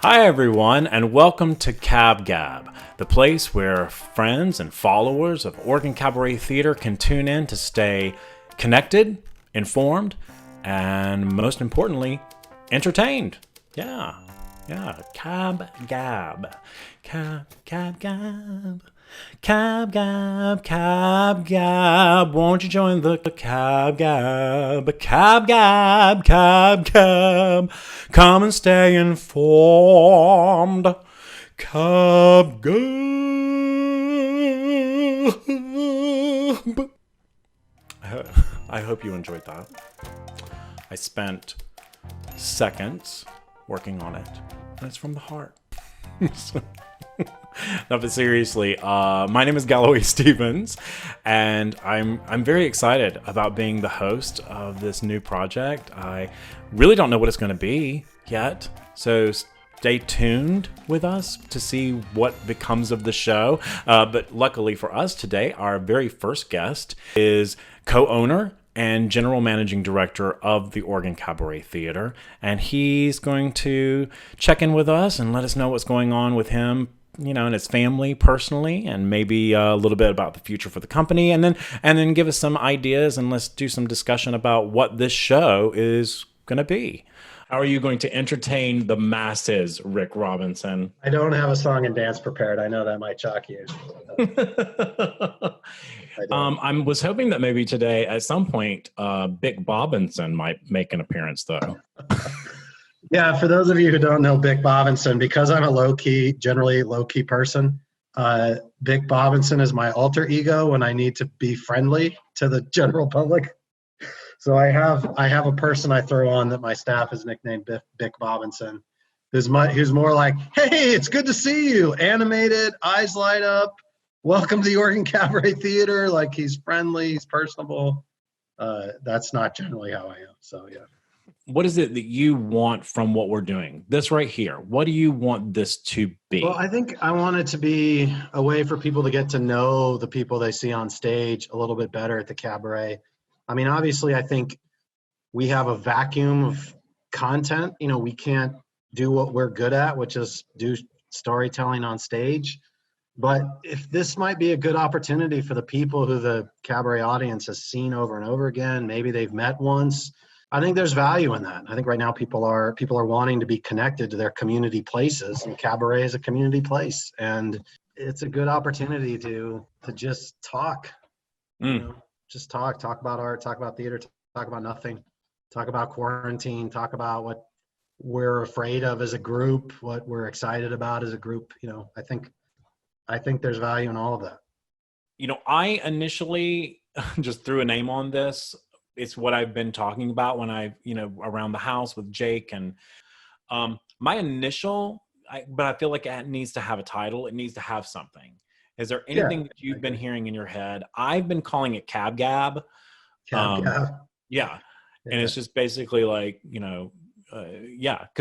Hi, everyone, and welcome to Cab Gab, the place where friends and followers of Oregon Cabaret Theater can tune in to stay connected, informed, and most importantly, entertained. Yeah, Cab Gab. Cab, Cab, Gab. Cab Gab, Cab Gab, won't you join the Cab Gab? Cab Gab, Cab Gab, come and stay informed. Cab Gab. I hope you enjoyed that. I spent seconds working on it, and it's from the heart. No, but seriously, my name is Galloway Stevens, and I'm very excited about being the host of this new project. I really don't know what it's going to be yet, so stay tuned with us to see what becomes of the show. But luckily for us today, our very first guest is co-owner and general managing director of the Oregon Cabaret Theater, and he's going to check in with us and let us know what's going on with him, you know, and his family personally, and maybe a little bit about the future for the company, and then give us some ideas, and let's do some discussion about what this show is going to be. How are you going to entertain the masses, Rick Robinson? I don't have a song and dance prepared. I know that might shock you. I was hoping that maybe today, at some point, Bick Bobinson might make an appearance, though. Yeah, for those of you who don't know Bick Bobinson, because I'm a generally low-key person, Bick Bobinson is my alter ego when I need to be friendly to the general public. So I have a person I throw on that my staff is nicknamed Bick Bobinson, who's more like, hey, it's good to see you, animated, eyes light up, welcome to the Oregon Cabaret Theater. Like, he's friendly, he's personable. That's not generally how I am. So yeah. What is it that you want from what we're doing? This right here. What do you want this to be? Well, I think I want it to be a way for people to get to know the people they see on stage a little bit better at the cabaret. I mean, obviously, I think we have a vacuum of content. You know, we can't do what we're good at, which is do storytelling on stage. But if this might be a good opportunity for the people who the cabaret audience has seen over and over again, maybe they've met once, I think there's value in that. I think right now people are wanting to be connected to their community places, and cabaret is a community place, and it's a good opportunity to just talk, you know, just talk about art, talk about theater, talk about nothing, talk about quarantine, talk about what we're afraid of as a group, what we're excited about as a group. You know, I think there's value in all of that. You know, I initially just threw a name on this. It's what I've been talking about when around the house with Jake, and my initial, but I feel like it needs to have a title. It needs to have something. Is there anything that you've been hearing in your head? I've been calling it Cab Gab. Cab Gab. Yeah. And it's just basically like, because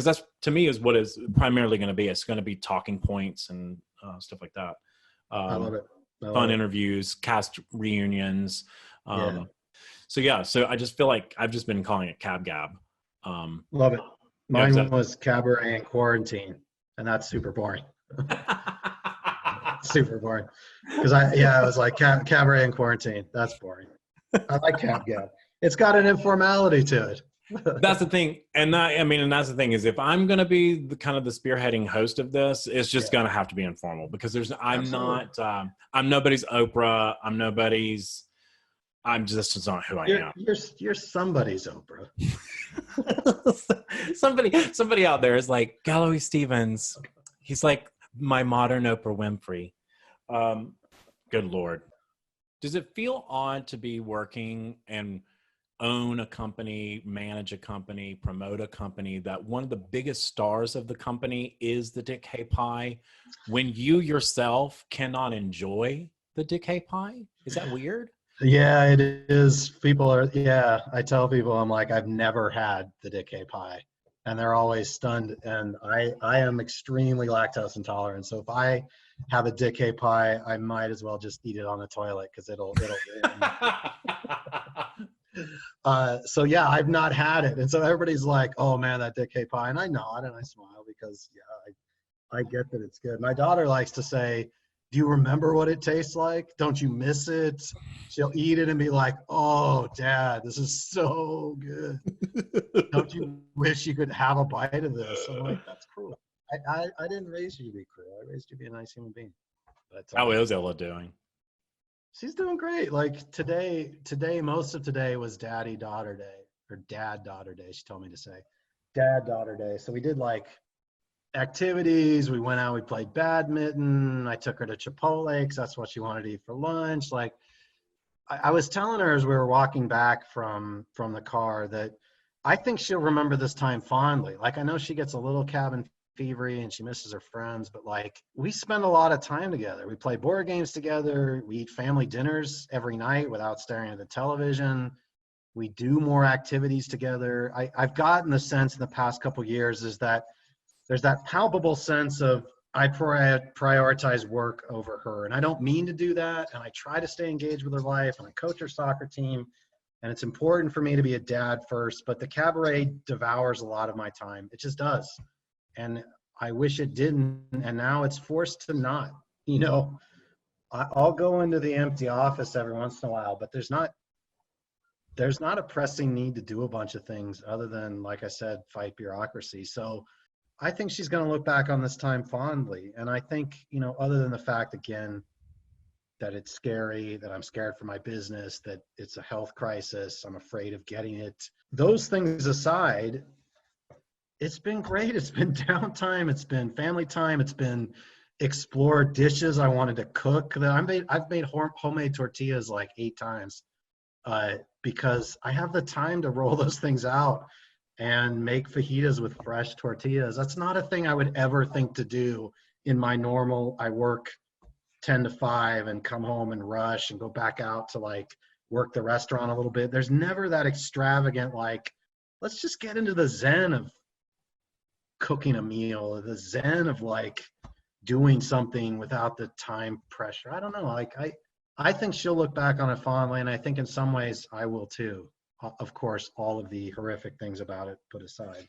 that's, to me, is what is primarily going to be. It's going to be talking points and stuff like that. I love it. Fun interviews, cast reunions. So I just feel like I've just been calling it Cab Gab. Love it. Mine was Cabaret and Quarantine, and that's super boring. Super boring. Because I was like Cabaret and Quarantine. That's boring. I like Cab Gab. It's got an informality to it. That's the thing, and that's the thing is, if I'm gonna be the kind of the spearheading host of this, it's just gonna have to be informal, because I'm nobody's Oprah. I'm just not who I am. You're somebody's Oprah. somebody out there is like Galloway Stevens. He's like my modern Oprah Winfrey. Good Lord. Does it feel odd to be working and own a company, manage a company, promote a company, that one of the biggest stars of the company is the Dick Hay Pie, when you yourself cannot enjoy the Dick Hay Pie? Is that weird? Yeah, it is. I tell people, I'm like, I've never had the Dick Hay Pie, and they're always stunned. And I am extremely lactose intolerant. So if I have a Dick Hay Pie, I might as well just eat it on the toilet, because it'll So yeah, I've not had it. And so everybody's like, oh man, that decay pie. And I nod and I smile because yeah, I get that it's good. My daughter likes to say, do you remember what it tastes like? Don't you miss it? She'll eat it and be like, oh, Dad, this is so good. Don't you wish you could have a bite of this? I'm like, that's cruel. I didn't raise you to be cruel. I raised you to be a nice human being. But How is Ella doing? she's doing great. Like today, most of today was daddy daughter day or dad daughter day. She told me to say dad daughter day. So we did like activities. We went out, we played badminton. I took her to Chipotle because that's what she wanted to eat for lunch. Like I was telling her as we were walking back from the car that I think she'll remember this time fondly. Like I know she gets a little cabin fevery and she misses her friends, but like we spend a lot of time together. We play board games together. We eat family dinners every night without staring at the television. We do more activities together. I've gotten the sense in the past couple of years is that there's that palpable sense of I prioritize work over her. And I don't mean to do that. And I try to stay engaged with her life and I coach her soccer team. And it's important for me to be a dad first, but the cabaret devours a lot of my time. It just does. And I wish it didn't. And now it's forced to not, you know, I'll go into the empty office every once in a while, but there's not a pressing need to do a bunch of things other than, like I said, fight bureaucracy. So I think she's going to look back on this time fondly. And I think, you know, other than the fact, again, that it's scary, that I'm scared for my business, that it's a health crisis, I'm afraid of getting it. Those things aside, it's been great. It's been downtime. It's been family time. It's been explore dishes I wanted to cook. I've made homemade tortillas like 8 times because I have the time to roll those things out and make fajitas with fresh tortillas. That's not a thing I would ever think to do in my normal, I work 10 to 5 and come home and rush and go back out to like work the restaurant a little bit. There's never that extravagant, like, let's just get into the zen of cooking a meal, the zen of like doing something without the time pressure. I don't know. Like I think she'll look back on it fondly, and I think in some ways I will too. Of course, all of the horrific things about it put aside.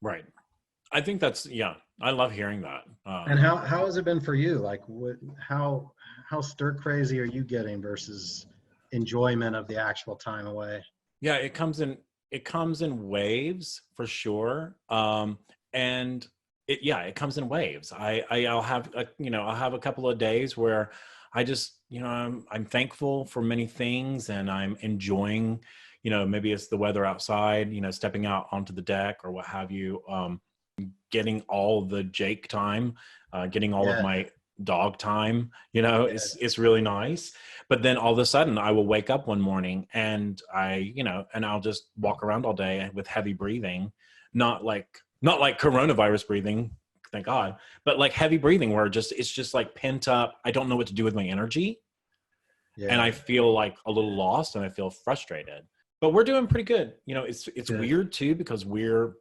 Right. I think that's, yeah, I love hearing that. And how has it been for you? Like how stir crazy are you getting versus enjoyment of the actual time away? Yeah, it comes in waves for sure. And it comes in waves. I'll have I'll have a couple of days where I just, I'm thankful for many things and I'm enjoying, maybe it's the weather outside, stepping out onto the deck or what have you, getting all the Jake time, getting all of my dog time, it's really nice. But then all of a sudden I will wake up one morning and and I'll just walk around all day with heavy breathing, not like coronavirus breathing, thank God, but like heavy breathing where it's just like pent up. I don't know what to do with my energy. Yeah. And I feel like a little lost and I feel frustrated, but we're doing pretty good. It's good. Weird too, because we're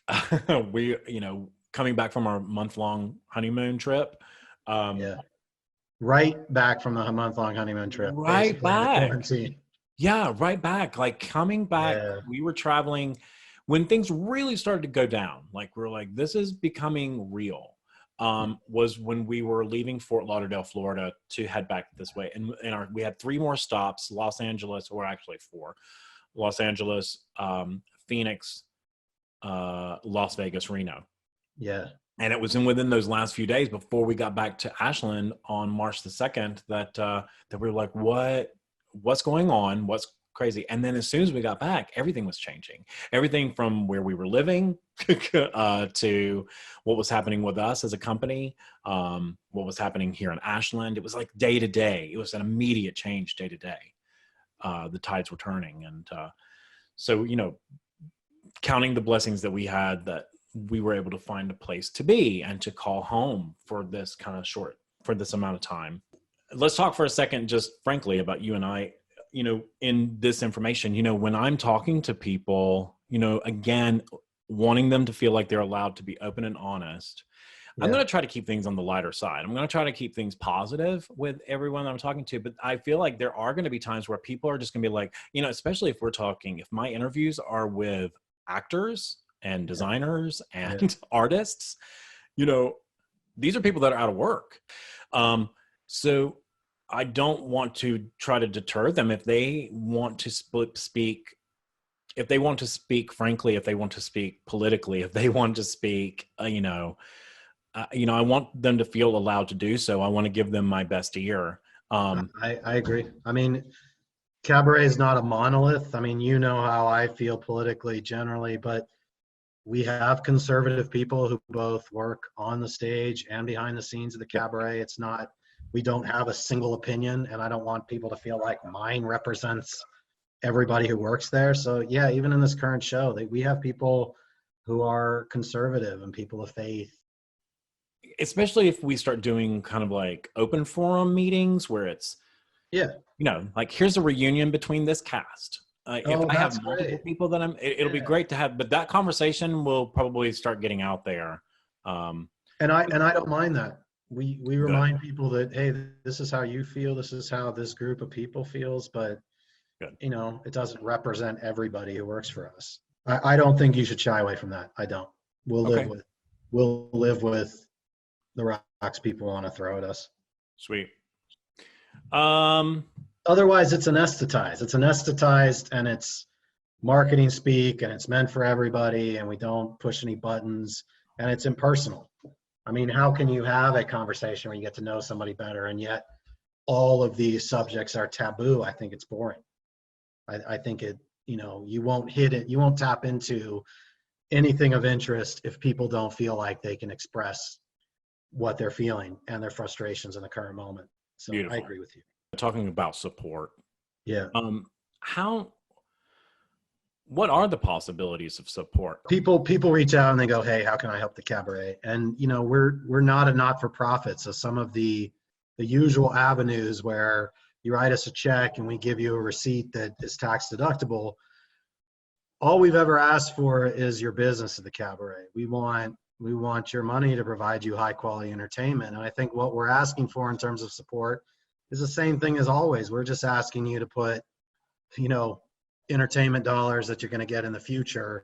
coming back from our month-long honeymoon trip. Right back from the month-long honeymoon trip. Right back. Quarantine. Yeah, right back. Like coming back, we were traveling when things really started to go down. Like we're like, this is becoming real. Was when we were leaving Fort Lauderdale, Florida to head back this way. And we had 3 more stops, Los Angeles, or actually 4, Los Angeles, Phoenix, Las Vegas, Reno. Yeah. And it was within those last few days before we got back to Ashland on March the 2nd that we were like, what's going on? What's crazy? And then as soon as we got back, everything was changing. Everything from where we were living to what was happening with us as a company, what was happening here in Ashland. It was like day to day. It was an immediate change day to day. The tides were turning. And so, counting the blessings that we had, that we were able to find a place to be and to call home for this amount of time. Let's talk for a second, just frankly, about you and I, in this information, when I'm talking to people, again, wanting them to feel like they're allowed to be open and honest, I'm Yeah. going to try to keep things on the lighter side. I'm going to try to keep things positive with everyone that I'm talking to. But I feel like there are going to be times where people are just going to be like, especially if we're talking, if my interviews are with actors and Yeah. designers Yeah. and artists, you know, these are people that are out of work. So I don't want to try to deter them if they want to speak, if they want to speak frankly, if they want to speak politically, if they want to speak, I want them to feel allowed to do so. I want to give them my best ear. I agree. I mean, cabaret is not a monolith. I mean, you know how I feel politically generally, but we have conservative people who both work on the stage and behind the scenes of the cabaret. It's not, we don't have a single opinion, and I don't want people to feel like mine represents everybody who works there. So yeah, even in this current show, we have people who are conservative and people of faith. Especially if we start doing kind of like open forum meetings where it's, Yeah. like here's a reunion between this cast. If Oh, I have that's multiple great. people that it'll be Yeah. great to have, but that conversation will probably start getting out there. And I don't mind that. We Good, remind people that, hey, this is how you feel, this is how this group of people feels, but good. it doesn't represent everybody who works for us. I don't think you should shy away from that. I don't. Okay, We'll live with the rocks people want to throw at us. sweet. Um, Otherwise, it's anesthetized. It's anesthetized, and it's marketing speak, and it's meant for everybody, and we don't push any buttons, and it's impersonal. I mean, how can you have a conversation where you get to know somebody better, and yet all of these subjects are taboo? I think it's boring. I think you won't hit it, you won't tap into anything of interest if people don't feel like they can express what they're feeling and their frustrations in the current moment. So I Beautiful. agree with you. Talking about support. Yeah. How what are the possibilities of support? People reach out and they go, hey, how can I help the cabaret? And we're not a not-for-profit, so some of the usual avenues where you write us a check and we give you a receipt that is tax deductible, all we've ever asked for is your business at the cabaret. We want your money to provide you high quality entertainment. And I think what we're asking for in terms of support is the same thing as always. We're just asking you to put, entertainment dollars that you're going to get in the future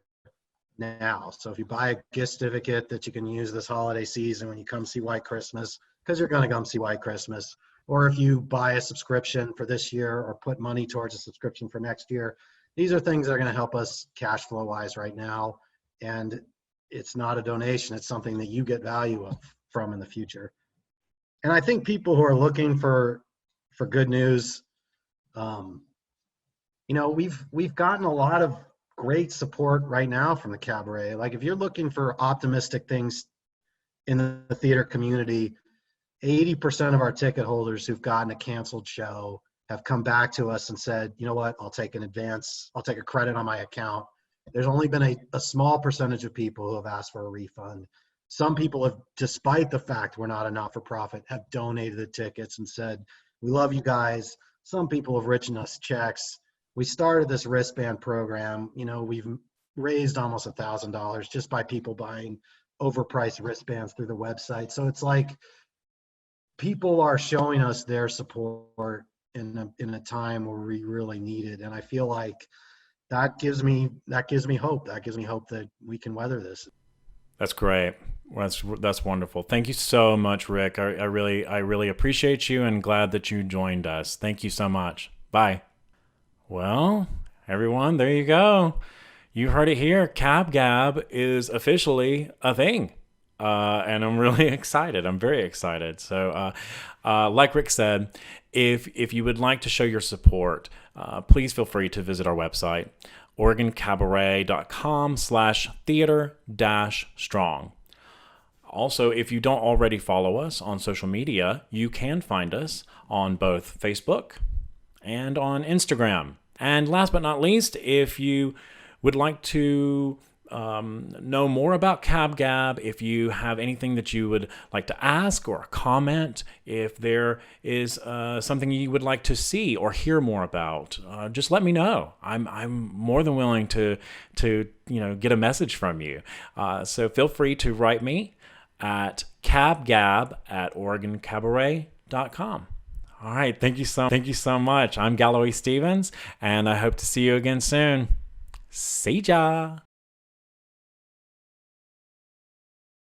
now. So if you buy a gift certificate that you can use this holiday season when you come see White Christmas, because you're going to come see White Christmas, or if you buy a subscription for this year or put money towards a subscription for next year, these are things that are going to help us cash flow wise right now. And it's not a donation. It's something that you get value from in the future. And I think people who are looking for good news, we've gotten a lot of great support right now from the cabaret. Like if you're looking for optimistic things in the theater community, 80% of our ticket holders who've gotten a canceled show have come back to us and said, you know what, I'll take an advance, I'll take a credit on my account. There's only been a small percentage of people who have asked for a refund. Some people have, despite the fact we're not a not-for-profit, have donated the tickets and said, we love you guys. Some people have written us checks. We started this wristband program. We've raised almost $1,000 just by people buying overpriced wristbands through the website. So it's like people are showing us their support in a time where we really need it. And I feel like that gives me hope. That gives me hope that we can weather this. That's great. That's wonderful. Thank you so much, Rick. I really appreciate you and glad that you joined us. Thank you so much. Bye. Well, everyone, there you go. You heard it here. Cab Gab is officially a thing. And I'm really excited. I'm very excited. So, like Rick said, if you would like to show your support, please feel free to visit our website, OregonCabaret.com/theater-strong. Also, if you don't already follow us on social media, you can find us on both Facebook and on Instagram. And last but not least, if you would like to know more about Cab Gab, if you have anything that you would like to ask or comment, if there is something you would like to see or hear more about, just let me know. I'm more than willing to get a message from you. So feel free to write me at Cab Gab at OregonCabaret.com. All right, thank you so much. I'm Galloway Stevens, and I hope to see you again soon. See ya.